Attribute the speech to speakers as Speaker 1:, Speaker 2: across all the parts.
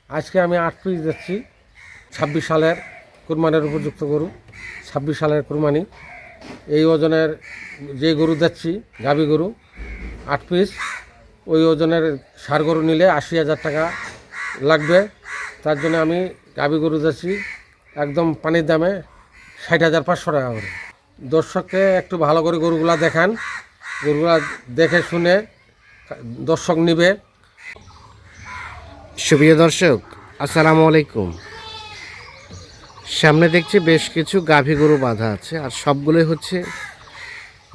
Speaker 1: আজকে আমি 8 পিস দিচ্ছি 26 সালের কুরবানির উপযুক্ত গরু। 26 সালের কুরবানি এই ওজনের যে গরু দিচ্ছি গাভী গরু 8 পিস, ওই ওজনের ষাঁড় গরু নিলে 80,000 টাকা লাগবে। তার জন্য আমি গাভী গরু দিচ্ছি একদম পানির দামে 60,500 টাকা করে। দর্শককে একটু ভালো করে গরুগুলা দেখান, গরুগুলা দেখে শুনে দর্শক নিবে।
Speaker 2: সুপ্রিয় দর্শক, আসসালামু আলাইকুম। সামনে দেখছি বেশ কিছু গাভী গরু বাঁধা আছে, আর সবগুলোই হচ্ছে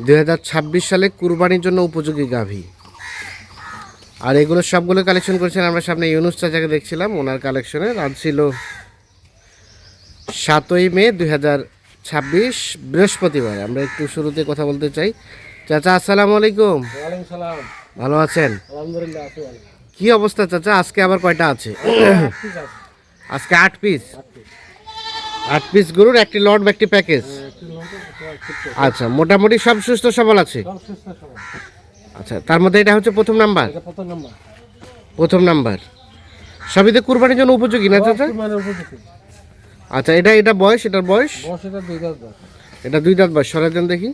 Speaker 2: 2026 সালে কুরবানির জন্য উপযোগী গাভী। আর এগুলো সবগুলো কালেকশন করেছেন আমরা সামনে ইউনুস চাচাকে দেখছিলাম, ওনার কালেকশনে। আজ ছিল 7ই মে 2026 বৃহস্পতিবার। আমরা একটু শুরুতে কথা বলতে চাই। চাচা আসসালামু আলাইকুম।
Speaker 1: ওয়ালাইকুম সালাম।
Speaker 2: ভালো আছেন?
Speaker 1: আলহামদুলিল্লাহ আছি ভালো।
Speaker 2: কি অবস্থা চাচা, আজকে আবার কয়টা আছে? আজকে 8 পিস। 8 পিস গরুর একটি লট বা একটি প্যাকেজ। আচ্ছা, মোটামুটি সব সুস্থ সবল আছে। আচ্ছা, তার মধ্যে এটা হচ্ছে প্রথম নাম্বার। প্রথম নাম্বার সবই তো কুরবানির জন্য উপযোগী না চাচা? আচ্ছা, এটা বয়স, এটার বয়স? এটা 2 দাঁত বয়স। সরাই দেন দেখি।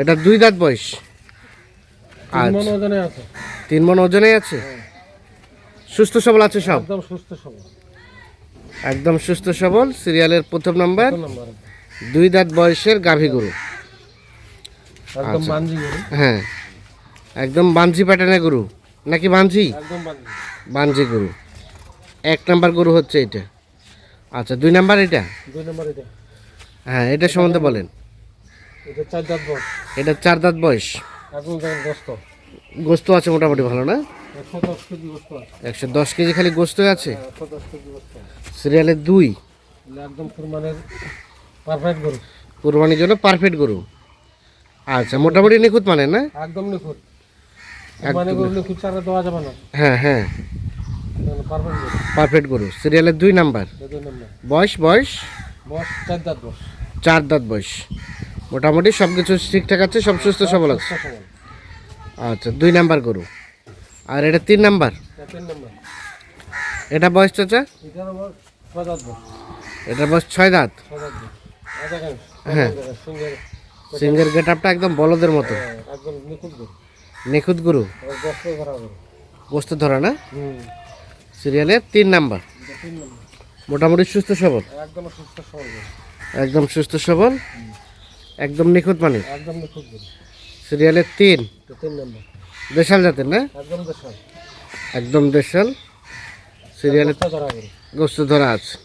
Speaker 2: এটা 2 দাঁত বয়স।
Speaker 1: 3 মণ ওজনে আছে।
Speaker 2: 3 মণ ওজনে আছে। সুস্থ সবল আছে সব?
Speaker 1: একদম সুস্থ সবল।
Speaker 2: একদম সুস্থ সবল। সিরিয়ালের প্রথম নাম্বার, 2 দাঁত বয়সের গাভী গরু।
Speaker 1: একদম বানজি গরু।
Speaker 2: হ্যাঁ, একদম বানজি প্যাটার্নের গরু নাকি? বানজি,
Speaker 1: একদম বানজি।
Speaker 2: বানজি গরু। 1 নাম্বার গরু হচ্ছে এটা। আচ্ছা, 2 নাম্বার এটা?
Speaker 1: 2 নম্বর এটা।
Speaker 2: হ্যাঁ, এটা সম্বন্ধে বলেন।
Speaker 1: এটা 4 দাঁত বয়স।
Speaker 2: এটা 4 দাঁত বয়স।
Speaker 1: এখন দেখেন গোস্ত।
Speaker 2: গোস্ত আছে মোটামুটি ভালো না?
Speaker 1: 110 কেজি গোস্ত আছে।
Speaker 2: 110 কেজি খালি গোস্ত আছে।
Speaker 1: 110 কেজি গোস্ত আছে।
Speaker 2: সিরিয়ালের 2।
Speaker 1: এটা একদম কুরবানির পারফেক্ট গরু।
Speaker 2: কুরবানির জন্য পারফেক্ট গরু। আচ্ছা, মোটামুটি নিখুঁত মানে না?
Speaker 1: একদম নিখুঁত। কুরবানি গরু নিখুঁত ছাড়া দেওয়া যাবে না।
Speaker 2: হ্যাঁ হ্যাঁ,
Speaker 1: পারফেক্ট গরু।
Speaker 2: পারফেক্ট গরু। সিরিয়ালের 2 নাম্বার।
Speaker 1: 2 নম্বর।
Speaker 2: বয়স? বয়স
Speaker 1: 4 দাঁত বয়স।
Speaker 2: 4 দাঁত বয়স। মোটামুটি সব কিছু ঠিকঠাক আছে, সব সুস্থ সবল আছে। আচ্ছা, 2 নাম্বার গরু। আর এটা 3 নাম্বার।
Speaker 1: 3 নম্বর।
Speaker 2: এটা বয়স চাচা?
Speaker 1: এটা আমার 6 দাঁত বয়স।
Speaker 2: এটা বয়স 6 দাঁত।
Speaker 1: 6 দাঁত বয়স। দেখেন।
Speaker 2: হ্যাঁ, সিংহের গেট আপটা একদম বলদের মতো।
Speaker 1: একদম নিখুঁত গরু।
Speaker 2: নিখুঁত গরু।
Speaker 1: গোস্ত ধরা গরু।
Speaker 2: গোস্ত ধরা না?
Speaker 1: হুম।
Speaker 2: সিরিয়ালের 3 নাম্বার।
Speaker 1: 3 নম্বর।
Speaker 2: মোটামুটি সুস্থ সবল।
Speaker 1: একদম সুস্থ সবল গরু।
Speaker 2: একদম সুস্থ সবল, একদম নিখুঁত মানে।
Speaker 1: একদম নিখুঁত গরু।
Speaker 2: সিরিয়ালের 3।
Speaker 1: 3 নম্বর।
Speaker 2: দেশাল জাতের না?
Speaker 1: একদম দেশাল।
Speaker 2: একদম দেশাল। সিরিয়ালের
Speaker 1: গোস্ত ধরা গরু।
Speaker 2: গোস্ত ধরা আছে।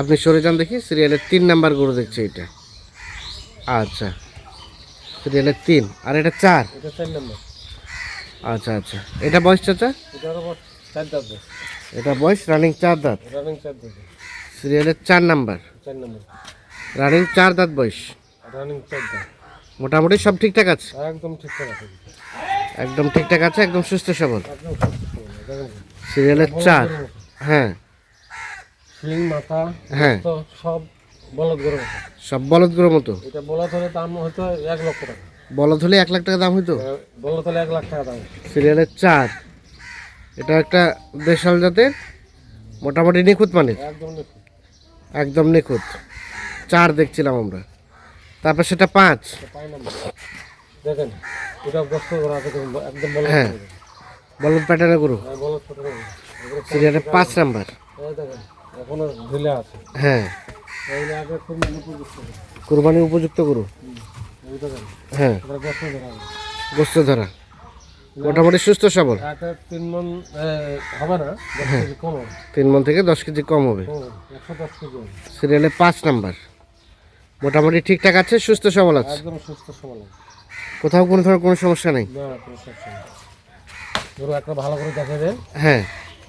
Speaker 2: আপনি সরে যান দেখি। সিরিয়ালের 3 নাম্বার গরু দেখছি এটা। আচ্ছা, সিরিয়ালের 3। আর এটা 4?
Speaker 1: এটা 4 নম্বর।
Speaker 2: আচ্ছা আচ্ছা, এটা বয়স চাচা?
Speaker 1: এটার আবার 4 দাঁত বয়স।
Speaker 2: এটা বয়স রানিং 4 দাঁত।
Speaker 1: রানিং 4 দাঁত।
Speaker 2: সিরিয়ালের 4 নাম্বার।
Speaker 1: 4 নম্বর।
Speaker 2: রানিং 4 দাঁত বয়স।
Speaker 1: রানিং 4 দাঁত।
Speaker 2: মোটামুটি সব ঠিকঠাক আছে।
Speaker 1: একদম ঠিকঠাক আছে।
Speaker 2: একদম ঠিকঠাক আছে, একদম সুস্থ সবল।
Speaker 1: একদম সুস্থ সবল। দেখেন।
Speaker 2: সিরিয়ালের 4। হ্যাঁ
Speaker 1: শিং মাথা।
Speaker 2: হ্যাঁ,
Speaker 1: তো সব বলদ গরু মতো।
Speaker 2: সব বলদ গরুর মতো।
Speaker 1: এটা বলদ হলে দাম হয়তো 1 লক্ষ টাকা।
Speaker 2: বলদ হলে 1 লাখ টাকা দাম হইতো।
Speaker 1: বলদ হলে 1 লাখ টাকা দাম।
Speaker 2: সিরিয়ালের 4। এটা একটা দেশাল জাতের, মোটামুটি নিখুঁত মানে।
Speaker 1: একদম নিখুঁত।
Speaker 2: একদম নিখুঁত। 4 দেখছিলাম আমরা। তারপর সেটা 5।
Speaker 1: 5 নম্বর। দেখেন এটা গোস্ত ধরা আছে একদম বলদ।
Speaker 2: হ্যাঁ, বলদ প্যাটার্নের গরু।
Speaker 1: বলদ ছোট গরু।
Speaker 2: সিরিয়ালের 5 নাম্বার।
Speaker 1: এই দেখেন এখনো ঢিলে আছে।
Speaker 2: হ্যাঁ,
Speaker 1: এইটা আগে কুরবানি উপযুক্ত।
Speaker 2: কুরবানির উপযুক্ত গরু।
Speaker 1: এই দেখেন।
Speaker 2: হ্যাঁ,
Speaker 1: এটা গোস্ত ধরা।
Speaker 2: গোস্ত ধরা, মোটামুটি সুস্থ সবল।
Speaker 1: এটা 3 মণ হবে না, 10 কেজি কম হবে।
Speaker 2: 3 মণ থেকে 10 কেজি কম হবে।
Speaker 1: 110 কেজি হবে।
Speaker 2: সিরিয়ালে 5 নাম্বার। মোটামুটি ঠিকঠাক আছে, সুস্থ সবল আছে।
Speaker 1: একদম সুস্থ সবল।
Speaker 2: কোথাও কোনো ধরনের কোনো সমস্যা নেই।
Speaker 1: না, কোনো সমস্যা নেই। গরু একটা ভালো করে দেখে দেয়
Speaker 2: হ্যাঁ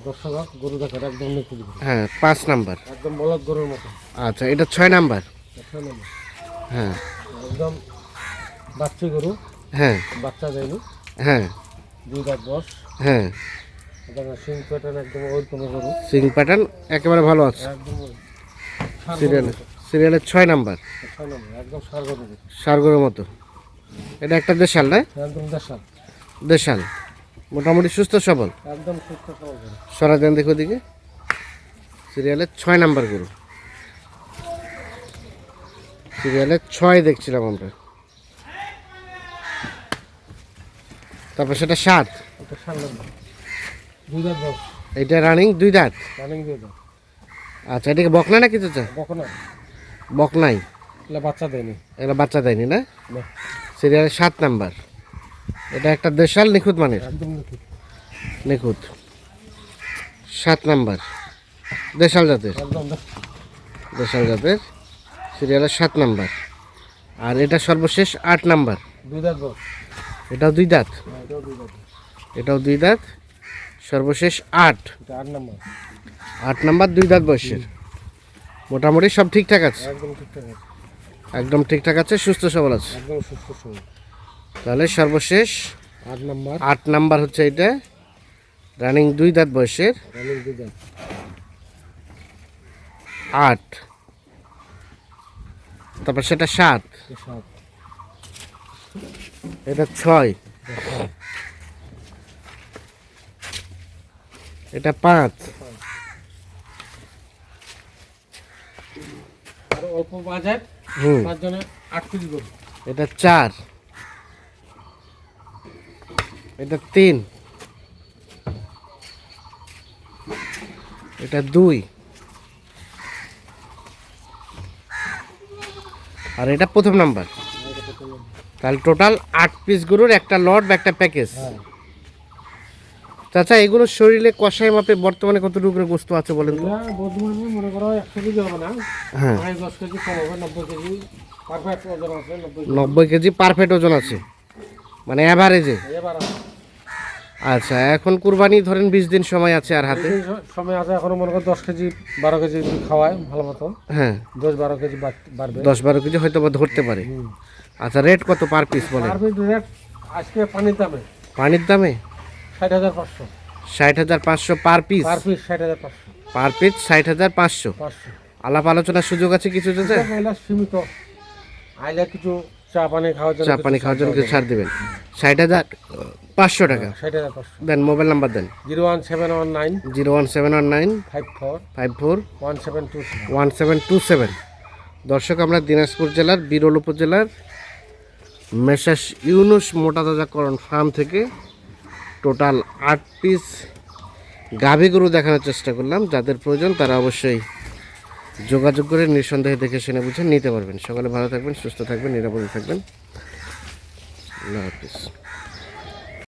Speaker 1: দর্শক, গরু দেখে একদম নিখুঁত গরু।
Speaker 2: হ্যাঁ, 5 নাম্বার।
Speaker 1: একদম বলদ গরুর মতো।
Speaker 2: আচ্ছা, এটা 6 নাম্বার।
Speaker 1: 6 নম্বর।
Speaker 2: হ্যাঁ
Speaker 1: একদম বাচ্চা গরু।
Speaker 2: হ্যাঁ
Speaker 1: বাচ্চা দেয়নি।
Speaker 2: হ্যাঁ
Speaker 1: 2 দাঁত বয়স।
Speaker 2: হ্যাঁ,
Speaker 1: দেখেন সিং প্যাটার্ন একদম ওইরকম গরু।
Speaker 2: সিং প্যাটার্ন একেবারে ভালো আছে।
Speaker 1: একদম
Speaker 2: সিরিয়ালের 6 নাম্বার।
Speaker 1: 6 নম্বর। একদম সার গরু।
Speaker 2: সারগরের মতো। এটা একটা দেশাল না?
Speaker 1: একদম দেশাল।
Speaker 2: দেশাল, মোটামুটি সুস্থ সবল।
Speaker 1: একদম সুস্থ সবল গরু।
Speaker 2: সরা দেন দেখো দিকে। সিরিয়ালের 6 নাম্বার গরু, সিরিয়ালের 6 দেখছিলাম আমরা। তারপর সেটা 7,
Speaker 1: এটা 7 নম্বর, 2 দাঁত বয়স,
Speaker 2: এটা রানিং 2 দাঁত।
Speaker 1: রানিং 2 দাঁত।
Speaker 2: আচ্ছা, এটাকে বকনা না কিছু চা?
Speaker 1: বকনা,
Speaker 2: বকনাই,
Speaker 1: এগুলো বাচ্চা দেয়নি।
Speaker 2: এগুলো বাচ্চা দেয়নি না?
Speaker 1: না,
Speaker 2: সিরিয়ালের 7 নাম্বার। এটা একটা দেশাল নিখুঁত মানের,
Speaker 1: একদম ঠিক।
Speaker 2: নিখুঁত 7 নাম্বার, দেশাল জাতের,
Speaker 1: একদম
Speaker 2: দেশাল জাতের, সিরিয়ালের 7 নাম্বার। আর এটা সর্বশেষ 8 নাম্বার,
Speaker 1: 2 দাঁত বয়স।
Speaker 2: এটাও 2 দাঁত,
Speaker 1: হ্যাঁ, এটাও 2 দাঁত।
Speaker 2: এটাও 2 দাঁত, সর্বশেষ 8,
Speaker 1: এটা 8 নম্বর।
Speaker 2: 8 নাম্বার 2 দাঁত বয়সের। মোটামুটি সব ঠিকঠাক আছে,
Speaker 1: একদম ঠিকঠাক আছে,
Speaker 2: একদম ঠিকঠাক আছে, সুস্থ সবল আছে।
Speaker 1: একদম সুস্থ সবল।
Speaker 2: তাহলে সর্বশেষ
Speaker 1: 8 নম্বর,
Speaker 2: 8 নাম্বার হচ্ছে এটা, রানিং 2 দাঁত বয়সের,
Speaker 1: রানিং 2 দাঁত।
Speaker 2: 8। তারপর সেটা 7,
Speaker 1: এটা 7,
Speaker 2: এটা 6, এটা 5,
Speaker 1: আর অল্প বাজার
Speaker 2: হুম,
Speaker 1: 5 জনে 8 কেজি গরু।
Speaker 2: এটা 4, এটা 3, এটা 2, আর এটা প্রথম নাম্বার। তাহলে টোটাল 8 পিস গরুর একটা লট বা একটা প্যাকেজ।
Speaker 1: হ্যাঁ,
Speaker 2: চাচা, এগুলো শরীরে কষাই মাপে বর্তমানে কতটুকু করে গোস্ত আছে বলেন তো?
Speaker 1: এগুলা বর্তমানে মনে করো 100 কেজি হবে না,
Speaker 2: হ্যাঁ,
Speaker 1: 10 কেজি কম হবে, 90 কেজি পারফেক্ট ওজন আছে, 90
Speaker 2: 90 কেজি পারফেক্ট ওজন আছে, মানে অ্যাভারেজে।
Speaker 1: এবার
Speaker 2: আচ্ছা, এখন কুরবানি ধরেন 20 দিন সময় আছে আর হাতে।
Speaker 1: সময় আছে এখনো, মনে করো 10 কেজি 12 কেজি যদি খাওয়ায় ভালো মতো,
Speaker 2: হ্যাঁ,
Speaker 1: 10-12 কেজি বাড়বে।
Speaker 2: 10-12 কেজি হয়তো বা ধরতে পারে। আচ্ছা, রেট কত পার পিস বলেন?
Speaker 1: পারফেক্ট রেট আজকে পানির দামে
Speaker 2: পানির দামে
Speaker 1: 60,500
Speaker 2: 60,500 per piece,
Speaker 1: per piece, 60,500
Speaker 2: per piece 60,500।
Speaker 1: 500।
Speaker 2: আলাপ আলোচনার সুযোগ আছে কিছু চাচা?
Speaker 1: এটা সীমিত, আইলে কিছু চা পানি খাওয়ার জন্য,
Speaker 2: চা পানি খাওয়ার জন্য কিছু ছাড় দেবেন। 60,500 টাকা
Speaker 1: 60,500।
Speaker 2: দেন। মোবাইল নাম্বার দেন।
Speaker 1: 01719
Speaker 2: 01719
Speaker 1: 54
Speaker 2: 54
Speaker 1: 1727।
Speaker 2: 1727। দর্শক, আমরা দিনাজপুর জেলার বিরল উপজেলার মেসাস ইউনুস মোটাতাজাকরণ ফার্ম থেকে টোটাল 8 পিস গাভী গরু দেখানোর চেষ্টা করলাম। যাদের প্রয়োজন তারা অবশ্যই যোগাযোগ করে নিঃসন্দেহে দেখে শুনে বুঝে নিতে পারবেন। সকালে ভালো থাকবেন, সুস্থ থাকবেন, নিরাপদে থাকবেন। আল্লাহ হাফিজ।